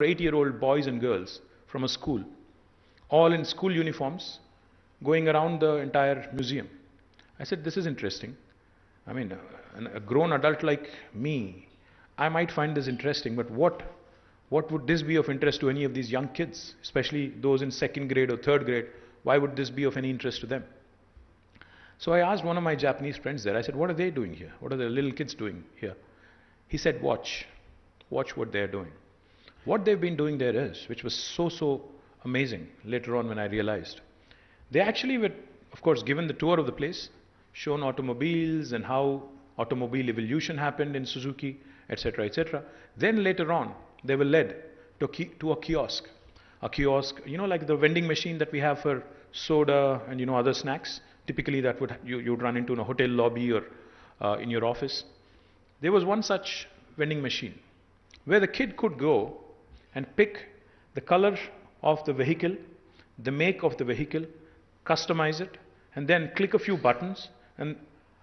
8-year-old boys and girls from a school, all in school uniforms, going around the entire museum. I said, this is interesting. I mean, a grown adult like me, I might find this interesting, but what would this be of interest to any of these young kids, especially those in second grade or third grade? Why would this be of any interest to them? So I asked one of my Japanese friends there, I said, what are they doing here? What are the little kids doing here? He said, watch what they're doing. What they've been doing there is, which was so amazing later on when I realized, they actually were, of course, given the tour of the place, shown automobiles and how automobile evolution happened in Suzuki, etc., etc. Then later on, they were led to a kiosk. A kiosk, like the vending machine that we have for soda and other snacks. Typically, that you'd run into in a hotel lobby or in your office. There was one such vending machine where the kid could go and pick the color of the vehicle, the make of the vehicle, customize it, and then click a few buttons, and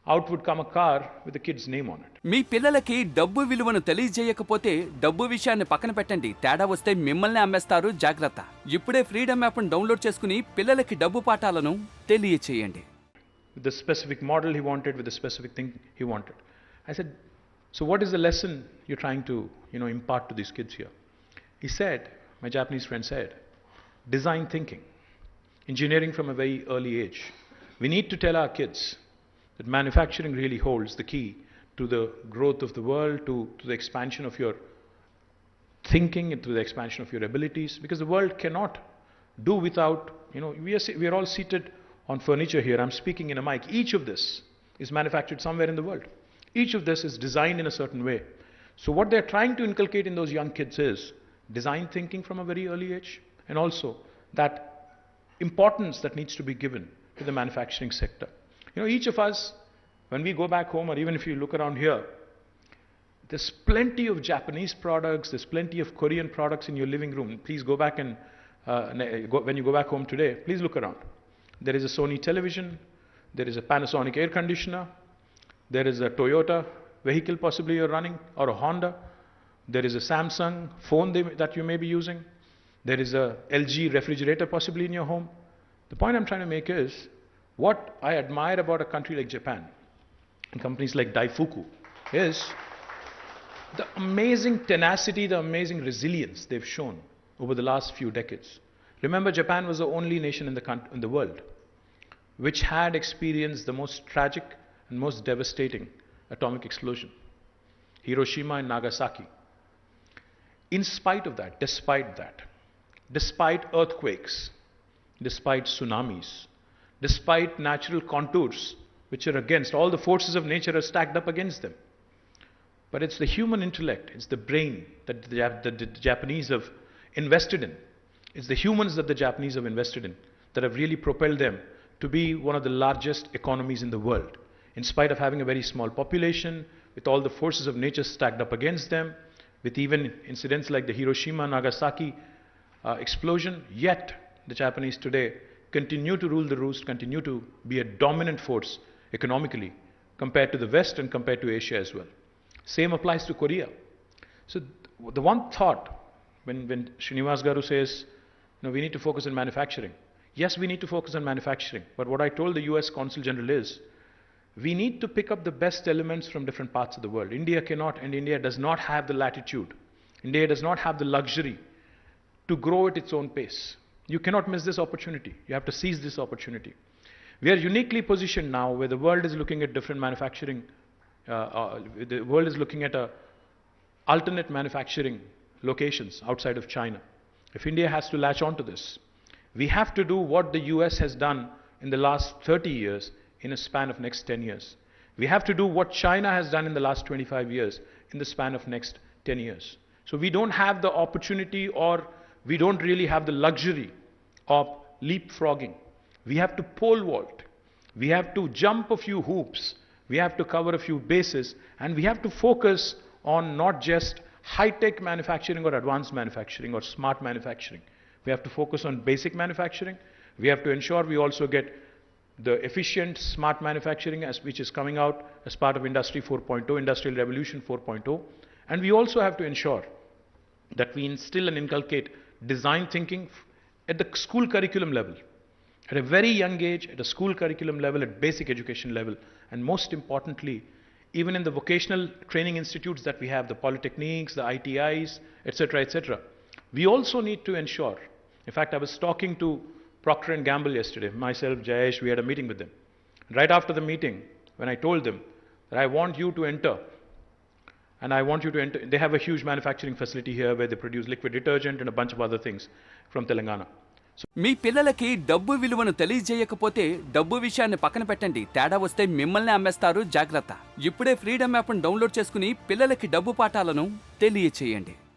out would come a car with the kid's name on it. మీ పిల్లలకి డబ్బు విలువను తెలియజేయకపోతే డబ్బు విషయాన్ని పక్కన పెట్టండి. తేడా వస్తే మిమ్మల్ని అమ్మేస్తారు, జాగ్రత్త. ఇప్పుడే ఫ్రీడమ్ యాప్ను డౌన్లోడ్ చేసుకుని పిల్లలకి డబ్బు పాఠాలను తెలియచేయండి. With the specific model he wanted, with the specific thing he wanted. I said, so what is the lesson you're trying to, impart to these kids here? He said, my Japanese friend said, design thinking, engineering from a very early age. We need to tell our kids that manufacturing really holds the key to the growth of the world, to the expansion of your thinking, and to the expansion of your abilities, because the world cannot do without, we are all seated on furniture here. I'm speaking in a mic. Each of this is manufactured somewhere in the world. Each of this is designed in a certain way. So what they're trying to inculcate in those young kids is design thinking from a very early age, and also that importance that needs to be given to the manufacturing sector. Each of us, when we go back home, or even if you look around here, there's plenty of Japanese products, there's plenty of Korean products in your living room. Please go back and when you go back home today, please look around. There is a Sony television, there is a Panasonic air conditioner, there is a Toyota vehicle possibly you're running, or a Honda. There is a Samsung phone that you may be using. There is a LG refrigerator possibly in your home. The point I'm trying to make is, what I admire about a country like Japan and companies like Daifuku is the amazing tenacity, the amazing resilience they've shown over the last few decades. Remember, Japan was the only nation in the world which had experienced the most tragic and most devastating atomic explosion, Hiroshima and Nagasaki. In spite of that, despite earthquakes, despite tsunamis, despite natural contours which are against, all the forces of nature are stacked up against them. But it's the human intellect, it's the brain that the Japanese have invested in. It's the humans that the Japanese have invested in that have really propelled them to be one of the largest economies in the world. In spite of having a very small population, with all the forces of nature stacked up against them, with even incidents like the Hiroshima-Nagasaki explosion, yet the Japanese today continue to rule the roost, continue to be a dominant force economically compared to the West and compared to Asia as well. Same applies to Korea. So the one thought, when Srinivas Garu says, we need to focus on manufacturing. Yes, we need to focus on manufacturing. But what I told the US Consul General is, we need to pick up the best elements from different parts of the world. India cannot, and India does not have the latitude. India does not have the luxury to grow at its own pace. You cannot miss this opportunity. You have to seize this opportunity. We are uniquely positioned now where the world is looking at different manufacturing, the world is looking at alternate manufacturing locations outside of China. If India has to latch on to this, we have to do what the US has done in the last 30 years in a span of next 10 years. We have to do what China has done in the last 25 years in the span of next 10 years. So we don't have the opportunity, or we don't really have the luxury of leapfrogging. We have to pole vault. We have to jump a few hoops. We have to cover a few bases, and we have to focus on not just high-tech manufacturing or advanced manufacturing or smart manufacturing. We have to focus on basic manufacturing. We have to ensure we also get the efficient, smart manufacturing which is coming out as part of Industry 4.0, Industrial Revolution 4.0. And we also have to ensure that we instill and inculcate design thinking at the school curriculum level, at a very young age, at a school curriculum level, at basic education level, and most importantly, even in the vocational training institutes that we have, the polytechniques, the ITIs, etc., etc. We also need to ensure, in fact, I was talking to Procter & Gamble yesterday, myself, Jayesh, we had a meeting with them. Right after the meeting, when I told them that I want you to enter, and I want you to enter, they have a huge manufacturing facility here where they produce liquid detergent and a bunch of other things from Telangana. మీ పిల్లలకి డబ్బు విలువను తెలియజేయకపోతే డబ్బు విషయాన్ని పక్కన పెట్టండి, తేడా వస్తే మిమ్మల్ని అమ్మేస్తారు, జాగ్రత్త. ఇప్పుడే ఫ్రీడమ్ యాప్ను డౌన్లోడ్ చేసుకుని పిల్లలకి డబ్బు పాఠాలను తెలియచేయండి.